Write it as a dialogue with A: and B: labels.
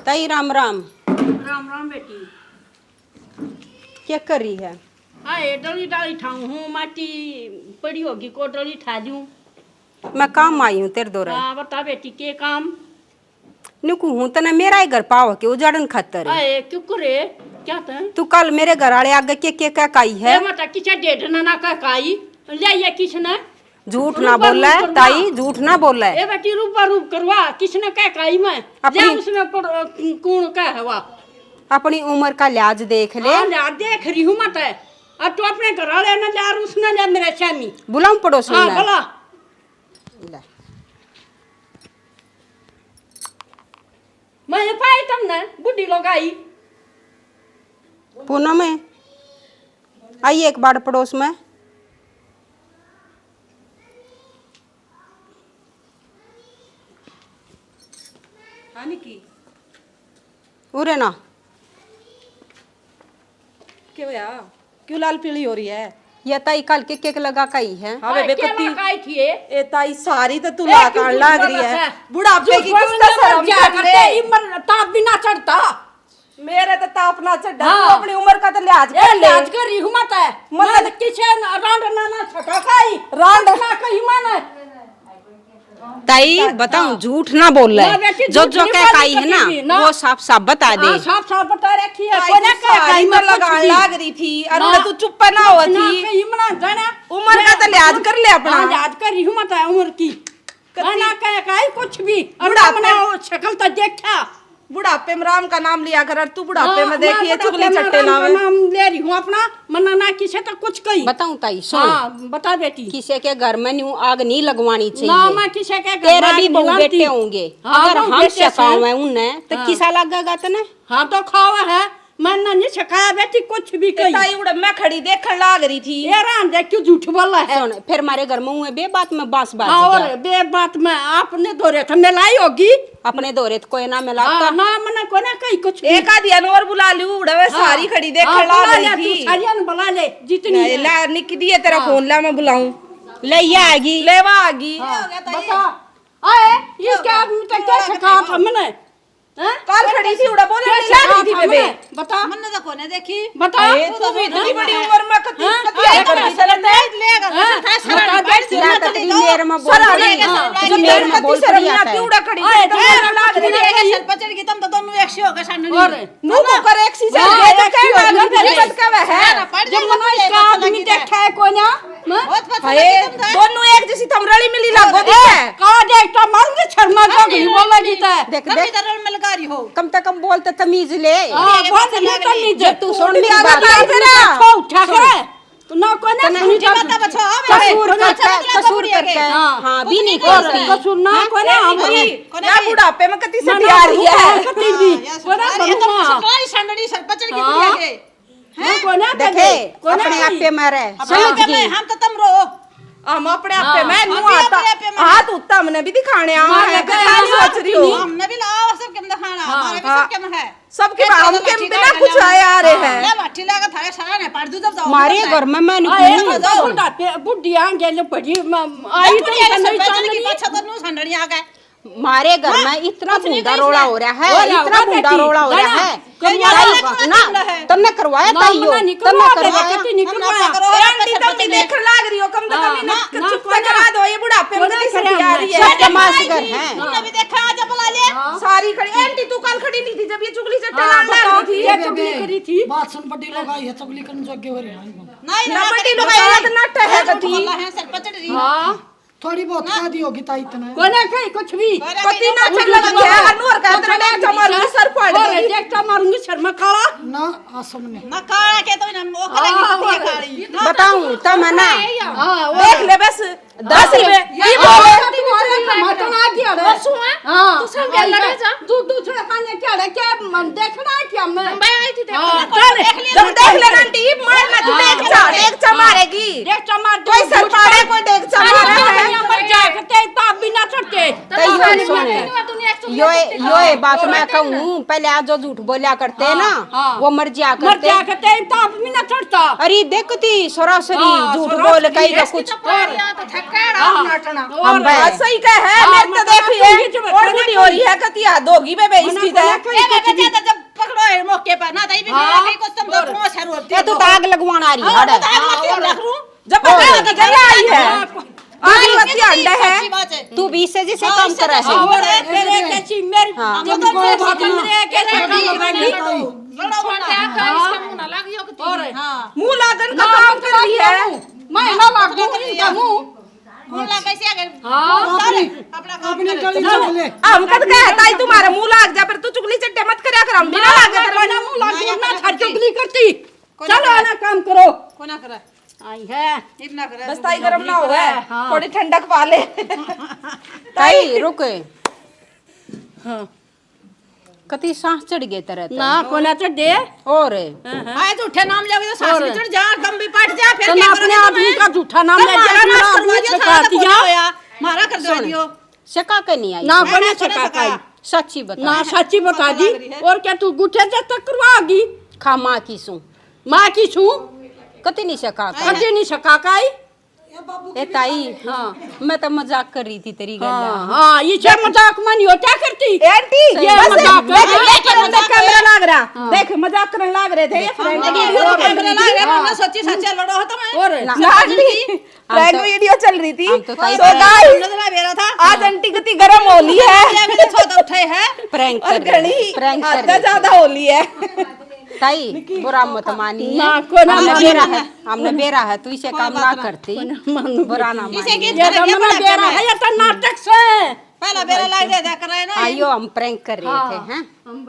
A: ताई राम राम।
B: राम राम बेटी।
A: क्या कर रही है?
B: आए डली डाली ठाऊं हूँ, माटी पड़ी होगी को डली ठा दूं।
A: मैं काम आई हूँ तेरे दौरे।
B: हाँ बता बेटी के काम।
A: नुकू हूँ तना मेरा ही घर पाव के उजाड़न खातर है।
B: आए क्यों करे क्या था?
A: तू कल मेरे घर आले आगे के क्या काई है?
B: ये मता किसे डेढ़ ना का काई ले ये किसने
A: झूठ ना बोल रहा है ताई, झूठ ना बोल रहा है।
B: ए बेटी रूपा रूप करवा किसने क्या काई में ले उसने कौन का है वा
A: अपनी उम्र का लिहाज देख ले।
B: हाँ ले देख रही हूँ मत है। अब तो अपने घर वाले ना ले उसने ले मेरे स्वामी
A: बुलाऊं पड़ोसी
B: हाँ
A: में?
B: बोला मैं पाई तुमने बुढ़ी लोग आई
A: पूनम में आई एक बार पड़ोस में।
C: की
A: उरे ना
C: क्यों यार क्यों लाल पीली हो रही है?
A: ये ताई कल के केक लगा काई है।
C: हाँ बे कत्ती
B: आई थी
C: ए ताई सारी तो तू लाकान लाग रही है। बुढ़ापे की किस शर्म करते
B: इमर ताप बिना चढ़ता
C: मेरे तो ताप ना चढ़ा
B: हाँ।
C: तू अपनी उम्र का तो लिहाज
B: ए
C: कर ले।
B: लाज कर रही हूं मत है
C: मतलब
B: किसे रांड ना ना छका खाई
C: रांड
B: ना कही माने
A: ताई बताऊं झूठ ना बोल रहा है। जो जो क्या काई है ना वो साफ साफ बता दे।
B: साफ साफ बता रखी है
C: कोई ना सारी में लगान लाग रही थी और तू चुप ना हो थी।
B: कही मना जाना
C: उम्र का तो लिहाज कर ले अपना।
B: याद कर रही हूं मत है उम्र की ना कह काई कुछ भी
C: बुढ़ापे
B: अपना शक्ल तो देखा
C: बुढ़ापे में राम का नाम लिया कर तू बुढ़ापे में देखिए चुगली चट्टे लावे
B: नाम ले रही हूं अपना मना ना किसे तो कुछ कही
A: बताऊं ताई सुन।
B: हाँ बता बेटी
A: किसी के घर में न्यू आग नहीं लगवानी
B: ना
A: चाहिए।
B: मैं किसे के
A: तेरे भी बहू बेटे होंगे
B: हाँ,
A: अगर
B: बहू
A: हम
B: बेटे
A: सकाओ
B: हैं।
A: उन्हें तो
B: हाँ।
A: किसा लगेगा तने?
B: हाँ तो खावा है मैंने नहीं सिखाया बेटी कुछ भी कही
C: ताई उड़ मैं खड़ी देखने लाग रही थी।
B: ये रान देख क्यों झूठ बोला है।
A: सुन फिर हमारे घर में हुए बे बात में बांस बाज
B: हाँ
A: गया।
B: और बे बात में आपने दौरे थे मिलाई होगी
A: अपने दौरे तो कोई ना मिला
B: हाँ, ना मैंने को ना कही कुछ भी।
C: एक आधी और बुला ली उड़वे सारी खड़ी देखने लाग रही थी।
B: सारियां बुला ले जितनी है।
C: ला निक दिए तेरा फोन ला मैं बुलाऊं
A: ले आएगी
C: लेवा आगी।
B: बता आए इसके आदमी तो क्या सिखाया था मैंने
C: कल खड़ी थी उड़ा बोले नहीं लाग रही थी बेबे।
B: बता
D: मन्ने तो कोने देखी
B: बता
C: तू भी इतनी बड़ी उम्र में कती कती कर दी चलत है
D: लेगा था सारा बैठ
A: या तो तेरी मेर में बोल
C: सर
A: रही है।
C: जो मेरे में बोल रही है क्यों उड़ा खड़ी थी तो मेरा लाग रही है।
D: सर पचड़ की तुम तो दोनों एक से होगा सामने
B: और
C: नु को कर एक सी से ये तो क्या लाग रही है का वह है
B: जब मना इसका आदमी देखा है कोई ना
D: बहुत पता
C: है दोनों एक जैसी थमरली मिली लागो दी है।
B: का देखता मारूंगी शर्मा को भी बोला जीता है
A: देख
D: कभी
A: देख
D: तरल में लगा रही हो
A: कम से कम बोलते तमीज ले।
B: हां बहुत नहीं करनी
A: जब तू सुन मेरी
C: क्या
A: बात
C: बताई तेरा
B: को उठा कर तू ना कोई ना सुनी
D: बता बच्चों
A: कसूर करके हाँ भी नहीं करती।
B: कसूर ना कोई ना हमारी
C: या बुढ़ापे में कती से आ रही है।
B: कती भी कोई ना
D: ये तो
B: बनूंगा
D: सरकारी संडड़ी सर पचड़ की दुनिया के
B: कोई ना
A: देखे अपने आप पे मारे समझ गई।
D: हम तो तुम रो
C: हम अपने आप पे मैं नु
D: अपने
C: आता
D: आप पे मैं-
C: हाथ उत्ता हमने भी दिखाने आ है क्या सोच रही हो?
D: हमने भी लाओ सब के दिखाना हमारे भी सब के में है
C: सबके हम के बिना कुछ आए आ रहे हैं।
D: ले माठी लगा थारे सारा ने पड़ दू जब जाओ
A: हमारे घर में मैं
B: आए
A: नहीं
B: तो बुढ़ा बुढ़िया गेले पड़ी आई तो नहीं
D: पचड़ की
B: चांदनी
D: पछा तो नु संडड़ी आ गए
A: हमारे घर में इतना बूंदा रोड़ा हो रहा है, इतना बूंदा रोड़ा हो रहा है ना तुमने करवाया ताइयो तुमने करवाया।
C: आंटी तुम भी देख लाग रही हो कम से कम इन्हें चुप करा दो ये बुढ़ापे में कती से आ रही है।
A: तमाशगर है
D: तुमने भी देखा आज बुला ले
C: सारी खड़ी आंटी तू कल खड़ी नहीं थी जब ये चुगली चट्टे लाग रही थी।
B: ये चुगली करी थी
E: बात सुन पट्टी लगाई है चगली करने जोगे हो रहे हैं
D: नहीं
C: ना बड़ी लोग आया तो नट है कती
D: बोला है सर पचड़ रही
B: हां
E: थोड़ी बहुत खा दी होगी ताई इतना
B: कोई ना कहीं कुछ भी
C: कती ना चल लगी है अनवर का तेरा एक चमर सर फाड़
B: और
C: गई।
B: देखता मारूंगी शर्मा काला
E: ना आसम में
D: ना काला के तो ना वो करेगी पतिया काली
A: बताऊं तब है ना
B: हां
C: देख ले बस 10 रुपए
B: ये बोले मटन आ गया रे हां तू सब लड़े जा तू दूसरा खाने क्या रे क्या देखना है क्या मैं
D: आई थी
B: चल
C: जब देख ले आंटी मारना तू देख चा मारेगी
B: देख टमाटर
C: कोई सर फाड़े कोई देख चा मारे है।
B: मर जाते ताप बिना चढ़ते
A: यो बात मैं कहूँ पहले आज जो झूठ बोलिया करते हैं ना वो मर जा
B: मर
A: करते।
B: जाते ताप बिना चढ़ता
A: अरे देखती सरासरी झूठ बोल कहीं का कुछ
D: तो थकेड़ा नाटना
A: हम भाई
C: सही का है मैं तो देखी है और बुढ़ी हो रही है हथिया दोगी बे बेइज्जती है
D: ए बेटा ज्यादा जब पकड़ो है मौके पर ना ताई भी कहीं को तुम दो प्रोस है रोटी
A: ये तू दाग लगवाना आ रही हड़
D: रख लूं
C: जब पकड़ के चला आई है आज हथिया अंडा है
D: अच्छी बात है
A: तू 20 से जैसे काम कर रहा है
B: और तेरे के ची मेरी
A: हाँ।
B: जो तो कमरे के
D: और हां
C: मुंह लागन का काम कर रही है
B: मैं ना लाग दूं इनका मुंह
D: मुला कैसे अगर
E: अपनी
D: अपना काम
E: अपनी
D: कर
E: गली चले
C: हम कद कहता है तुम्हारा मुंह लाग जा पर तू चुगली चट्टे मत करया कर हम बिना लागे तेरे
B: ना मुंह लाग दूं ना छड़ चुगली करती चलो ना काम करो
D: कोना करे
B: आई है
D: इतना करे
C: बस ताई गरम ना हो है थोड़ी ठंडक पा ले
A: ताई रुक
B: हां
A: कति सांस चढ़ गए तरह
B: ना कोना तो दे
A: और
D: आए तो उठे नाम ले तो सांस में चढ़ जा दम भी पट जा फिर
B: तो
D: क्या
B: ना अपने
D: करोगे
B: आदमी का झूठा नाम ले
D: मारा
B: जा
D: नाश करवा दिया था तो
B: दिया
D: होया मारा कर दो दियो
A: शका के नहीं आई
B: ना
D: मैं
B: कोने
D: ना
B: छका काई
A: सच्ची बता
B: ना सच्ची बता दी और क्या तू गुठे से तक करवागी
A: खा माँ की सू
B: मां की छू
A: कति नहीं शका का
B: कभी नहीं छका काई
A: ए ताई हाँ मैं तो मजाक कर रही थी तेरी गल्ला
B: हां हां ये क्या मजाक मानी हो क्या करती
C: आंटी
B: ये
C: बस
B: मजाक
C: देख
B: है।
C: देख कैमरा लाग रहा देख मजाक करने लाग रहे थे ये फ्रेंड वीडियो
D: कैमरा लगा रे मैं सोची सच्चे लड़ो हो तो मैं
B: और
C: ना आंटी फ्रेंड वीडियो चल रही थी
A: हम तो ताई
C: तो गाइस
D: नजर बेरा था
C: आज आंटी कितनी गरम होली है
D: ये मैंने छोटा उठाए है
A: प्रैंक
C: और
A: कर रही
C: घड़ी
A: प्रैंक कर
C: आधा
A: रही
C: ज्यादा होली है
A: ताई बुरा मत मानिए
B: ना कोना
A: हमने बेरा है तू इसे काम ना करती बुरा ना
D: इसे
A: मानिए
D: गीत
B: ये
D: कर
B: जमाना बेरा है ये तो नाटक से
D: पहला बेरा लग दे कर रहे ना
A: आइयो हम प्रैंक कर रहे थे हैं
B: हम